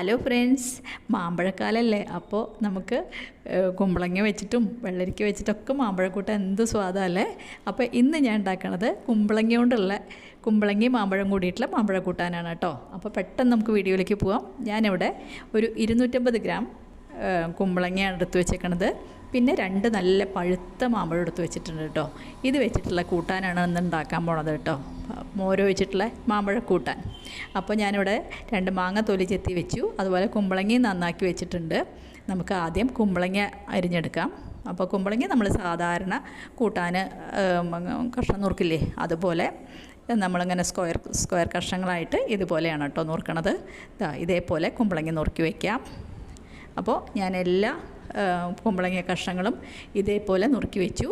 Hello friends, മാമ്പഴക്കാലല്ലേ. അപ്പോൾ നമുക്ക് കുമ്പളങ്ങ വെച്ചിട്ടും വെള്ളരിക്ക വെച്ചിട്ടൊക്കെ മാമ്പഴക്കൂട്ടാൻ എന്ത് സ്വാദല്ലേ. അപ്പോൾ ഇന്ന് ഞാൻ ഉണ്ടാക്കണത് കുമ്പളങ്ങ കൊണ്ടുള്ള കുമ്പളങ്ങയും മാമ്പഴം കൂടിയിട്ടുള്ള മാമ്പഴക്കൂട്ടാനാണ് കേട്ടോ. അപ്പോൾ പെട്ടെന്ന് നമുക്ക് വീഡിയോയിലേക്ക് പോവാം. ഞാനിവിടെ ഒരു 250 ഗ്രാം കുമ്പളങ്ങയാണ് എടുത്ത് വെച്ചേക്കണത്. പിന്നെ 2 നല്ല പഴുത്ത മാമ്പഴം എടുത്ത് വെച്ചിട്ടുണ്ട് കേട്ടോ. ഇത് വെച്ചിട്ടുള്ള കൂട്ടാനാണ് ഇന്ന് ഉണ്ടാക്കാൻ പോണത് കേട്ടോ, മോരോ വെച്ചിട്ടുള്ള മാമ്പഴക്കൂട്ടാൻ. അപ്പോൾ ഞാനിവിടെ 2 മാങ്ങ തൊലി ചെത്തി വെച്ചു, അതുപോലെ കുമ്പളങ്ങയും നന്നാക്കി വെച്ചിട്ടുണ്ട്. നമുക്ക് ആദ്യം കുമ്പളങ്ങ അരിഞ്ഞെടുക്കാം. അപ്പോൾ കുമ്പളങ്ങ നമ്മൾ സാധാരണ കൂട്ടാൻ കഷ്ണം നുറുക്കില്ലേ, അതുപോലെ നമ്മളിങ്ങനെ സ്ക്വയർ കഷ്ണങ്ങളായിട്ട് ഇതുപോലെയാണ് കേട്ടോ നുറുക്കണത്. ഇതേപോലെ കുമ്പളങ്ങ നുറുക്കി വയ്ക്കാം. അപ്പോൾ ഞാൻ എല്ലാ കുമ്പളങ്ങ കഷ്ണങ്ങളും ഇതേപോലെ നുറുക്കി വെച്ചു.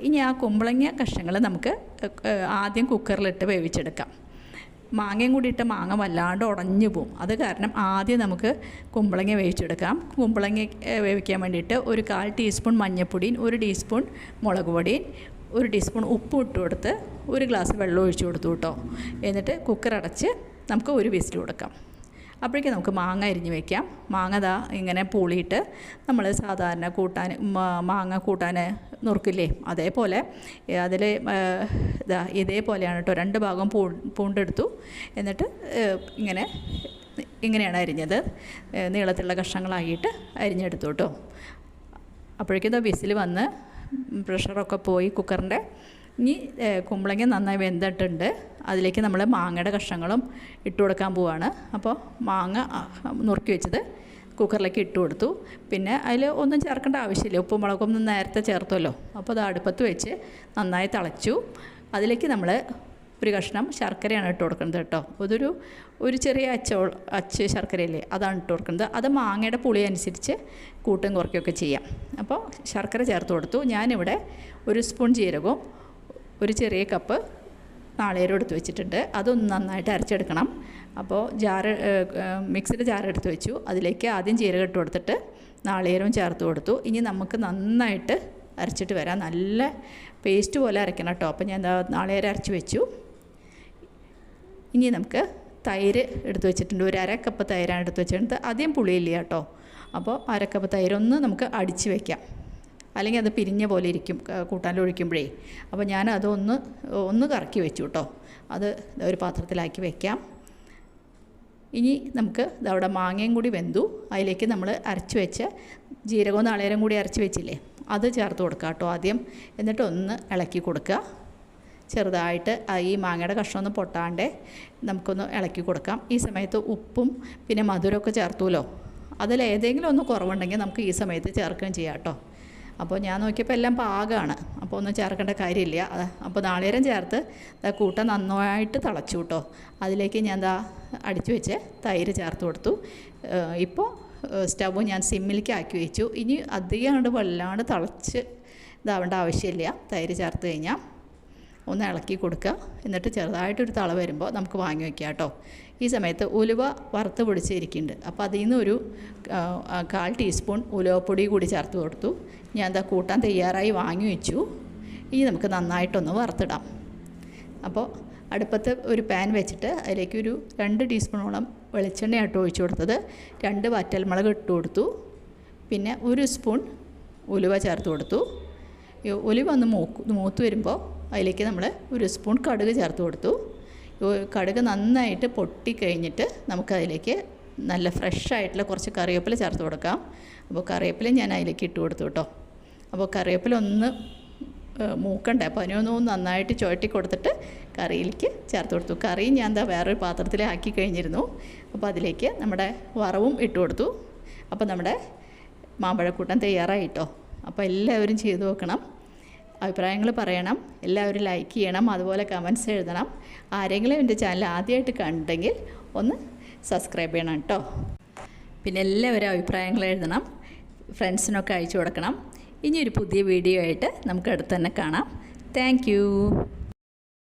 ഇനി ആ കുമ്പളങ്ങ കഷ്ണങ്ങൾ നമുക്ക് ആദ്യം കുക്കറിലിട്ട് വേവിച്ചെടുക്കാം. മാങ്ങയും കൂടി ഇട്ട മാങ്ങ വല്ലാണ്ട് ഉടഞ്ഞു പോവും. അത് കാരണം ആദ്യം നമുക്ക് കുമ്പളങ്ങ വേവിച്ചെടുക്കാം. കുമ്പളങ്ങ വേവിക്കാൻ വേണ്ടിയിട്ട് ഒരു 1/4 ടീസ്പൂൺ മഞ്ഞൾപ്പൊടിയും 1 ടീസ്പൂൺ മുളക് പൊടിയും 1 ടീസ്പൂൺ ഉപ്പും ഇട്ട് കൊടുത്ത് 1 ഗ്ലാസ് വെള്ളം ഒഴിച്ചു കൊടുത്തു കേട്ടോ. എന്നിട്ട് കുക്കർ അടച്ച് നമുക്ക് 1 വിസിൽ കൊടുക്കാം. അപ്പോഴേക്കും നമുക്ക് മാങ്ങ അരിഞ്ഞ് വയ്ക്കാം. മാങ്ങ ഇങ്ങനെ പൂളിയിട്ട് നമ്മൾ സാധാരണ കൂട്ടാൻ മാങ്ങ കൂട്ടാൻ നുറുക്കില്ലേ, അതേപോലെ അതിൽ ഇതേപോലെയാണ് കേട്ടോ. 2 ഭാഗം പൂണ്ടെടുത്തു. എന്നിട്ട് ഇങ്ങനെയാണ് അരിഞ്ഞത്. നീളത്തിലുള്ള കഷ്ണങ്ങളായിട്ട് അരിഞ്ഞെടുത്തു കേട്ടോ. അപ്പോഴേക്കും വിസിൽ വന്ന് പ്രഷറൊക്കെ പോയി കുക്കറിൻ്റെ. ഇനി കുമ്പളങ്ങ നന്നായി വെന്തിട്ടുണ്ട്. അതിലേക്ക് നമ്മൾ മാങ്ങയുടെ കഷ്ണങ്ങളും ഇട്ട് കൊടുക്കാൻ പോവാണ്. അപ്പോൾ മാങ്ങ നുറുക്കി വെച്ചത് കുക്കറിലേക്ക് ഇട്ട് കൊടുത്തു. പിന്നെ അതിൽ ഒന്നും ചേർക്കേണ്ട ആവശ്യമില്ല, ഉപ്പും മുളകൊന്നും നേരത്തെ ചേർത്തല്ലോ. അപ്പോൾ അത് അടുപ്പത്ത് വെച്ച് നന്നായി തിളച്ചു. അതിലേക്ക് നമ്മൾ 1 കഷ്ണം ശർക്കരയാണ് ഇട്ട് കൊടുക്കുന്നത് കേട്ടോ. ഒരു ചെറിയ അച്ച് ശർക്കരയില്ലേ, അതാണ് ഇട്ട് കൊടുക്കുന്നത്. അത് മാങ്ങയുടെ പുളി അനുസരിച്ച് കൂട്ടും കുറയ്ക്കുകയൊക്കെ ചെയ്യാം. അപ്പോൾ ശർക്കര ചേർത്ത് കൊടുത്തു. ഞാനിവിടെ 1 സ്പൂൺ ജീരകവും 1 ചെറിയ കപ്പ് നാളികേരം എടുത്ത് വെച്ചിട്ടുണ്ട്. അതൊന്ന് നന്നായിട്ട് അരച്ചെടുക്കണം. അപ്പോൾ മിക്സിയുടെ ജാർ എടുത്ത് വെച്ചു. അതിലേക്ക് ആദ്യം ജീരകം ഇട്ട് കൊടുത്തിട്ട് നാളികേരവും ചേർത്ത് കൊടുത്തു. ഇനി നമുക്ക് നന്നായിട്ട് അരച്ചിട്ട് വരാം. നല്ല പേസ്റ്റ് പോലെ അരയ്ക്കണം കേട്ടോ. അപ്പോൾ ഞാൻ നാളികേരം അരച്ച് വെച്ചു. ഇനി നമുക്ക് തൈര് എടുത്ത് വെച്ചിട്ടുണ്ട്. 1/2 കപ്പ് തൈരാണ് എടുത്ത് വെച്ചിട്ടുണ്ട്. അധികം പുളിയില്ല കേട്ടോ. അപ്പോൾ 1/2 കപ്പ് തൈരൊന്ന് നമുക്ക് അടിച്ച് വയ്ക്കാം, അല്ലെങ്കിൽ അത് പിരിഞ്ഞ പോലെ ഇരിക്കും കൂട്ടാനിൽ ഒഴിക്കുമ്പോഴേ. അപ്പോൾ ഞാൻ അതൊന്ന് കറക്കി വെച്ചു കേട്ടോ. അത് ഒരു പാത്രത്തിലാക്കി വയ്ക്കാം. ഇനി നമുക്ക് അവിടെ മാങ്ങയും കൂടി വെന്തു. അതിലേക്ക് നമ്മൾ അരച്ച് വെച്ച് ജീരകവും നാളികേരം കൂടി അരച്ച് വെച്ചില്ലേ, അത് ചേർത്ത് കൊടുക്കുക കേട്ടോ ആദ്യം. എന്നിട്ട് ഒന്ന് ഇളക്കി കൊടുക്കുക ചെറുതായിട്ട്. ഈ മാങ്ങയുടെ കഷ്ണമൊന്നും പൊട്ടാണ്ട് നമുക്കൊന്ന് ഇളക്കി കൊടുക്കാം. ഈ സമയത്ത് ഉപ്പും പിന്നെ മധുരമൊക്കെ ചേർത്തുമല്ലോ, അതിലേതെങ്കിലും ഒന്ന് കുറവുണ്ടെങ്കിൽ നമുക്ക് ഈ സമയത്ത് ചേർക്കുകയും ചെയ്യാം കേട്ടോ. അപ്പോൾ ഞാൻ നോക്കിയപ്പോൾ എല്ലാം പാകമാണ്, അപ്പോൾ ഒന്നും ചേർക്കേണ്ട കാര്യമില്ല. അപ്പോൾ നാളികേരം ചേർത്ത് കൂട്ട നന്നായിട്ട് തിളച്ചു കേട്ടോ. അതിലേക്ക് ഞാൻ അടിച്ചു വെച്ച് തൈര് ചേർത്ത് കൊടുത്തു. ഇപ്പോൾ സ്റ്റവ് ഞാൻ സിമ്മിലേക്ക് ആക്കി വെച്ചു. ഇനി അധികം വല്ലാണ്ട് തിളച്ച് ഇതാവേണ്ട ആവശ്യമില്ല. തൈര് ചേർത്ത് കഴിഞ്ഞാൽ ഒന്ന് ഇളക്കി കൊടുക്കുക. എന്നിട്ട് ചെറുതായിട്ടൊരു തള വരുമ്പോൾ നമുക്ക് വാങ്ങി വയ്ക്കുക കേട്ടോ. ഈ സമയത്ത് ഉലുവ വറുത്ത് പൊടിച്ചിരിക്കുന്നുണ്ട്. അപ്പോൾ അതിൽ നിന്ന് ഒരു 1/4 ടീസ്പൂൺ ഉലുവപ്പൊടി കൂടി ചേർത്ത് കൊടുത്തു. ഞാൻ കൂട്ടാൻ തയ്യാറായി വാങ്ങി വെച്ചു. ഇനി നമുക്ക് നന്നായിട്ടൊന്ന് വറുത്തിടാം. അപ്പോൾ അടുപ്പത്ത് ഒരു പാൻ വെച്ചിട്ട് അതിലേക്ക് ഒരു 2 ടീസ്പൂണോളം വെളിച്ചെണ്ണയായിട്ട് ഒഴിച്ചു കൊടുത്തത്. 2 വറ്റൽമുളക് ഇട്ട് കൊടുത്തു. പിന്നെ 1 സ്പൂൺ ഉലുവ ചേർത്ത് കൊടുത്തു. ഉലുവ ഒന്ന് മൂത്ത് വരുമ്പോൾ അതിലേക്ക് നമ്മൾ 1 സ്പൂൺ കടുക് ചേർത്ത് കൊടുത്തു. കടുക് നന്നായിട്ട് പൊട്ടിക്കഴിഞ്ഞിട്ട് നമുക്കതിലേക്ക് നല്ല ഫ്രഷായിട്ടുള്ള കുറച്ച് കറിവേപ്പില ചേർത്ത് കൊടുക്കാം. അപ്പോൾ കറിവേപ്പില ഞാൻ അതിലേക്ക് ഇട്ട് കൊടുത്തു കേട്ടോ. അപ്പോൾ കറിവേപ്പില ഒന്ന് മൂക്കണ്ടേ, അപ്പോൾ അതിനൊന്ന് നന്നായിട്ട് ചുവട്ടി കൊടുത്തിട്ട് കറിയിലേക്ക് ചേർത്ത് കൊടുത്തു. കറി ഞാൻ വേറൊരു പാത്രത്തിലാക്കി കഴിഞ്ഞിരുന്നു. അപ്പോൾ അതിലേക്ക് നമ്മുടെ വറവും ഇട്ട് കൊടുത്തു. അപ്പോൾ നമ്മുടെ മാമ്പഴക്കൂട്ടാൻ തയ്യാറായി കേട്ടോ. അപ്പോൾ എല്ലാവരും ചെയ്തു നോക്കണം, അഭിപ്രായങ്ങൾ പറയണം, എല്ലാവരും ലൈക്ക് ചെയ്യണം, അതുപോലെ കമൻറ്റ്സ് എഴുതണം. ആരെങ്കിലും എൻ്റെ ചാനൽ ആദ്യമായിട്ട് കണ്ടെങ്കിൽ ഒന്ന് സബ്സ്ക്രൈബ് ചെയ്യണം കേട്ടോ. പിന്നെ എല്ലാവരും അഭിപ്രായങ്ങൾ എഴുതണം, ഫ്രണ്ട്സിനൊക്കെ അയച്ചു കൊടുക്കണം. ഇനിയൊരു പുതിയ വീഡിയോ ആയിട്ട് നമുക്ക് അടുത്ത് തന്നെ കാണാം. താങ്ക്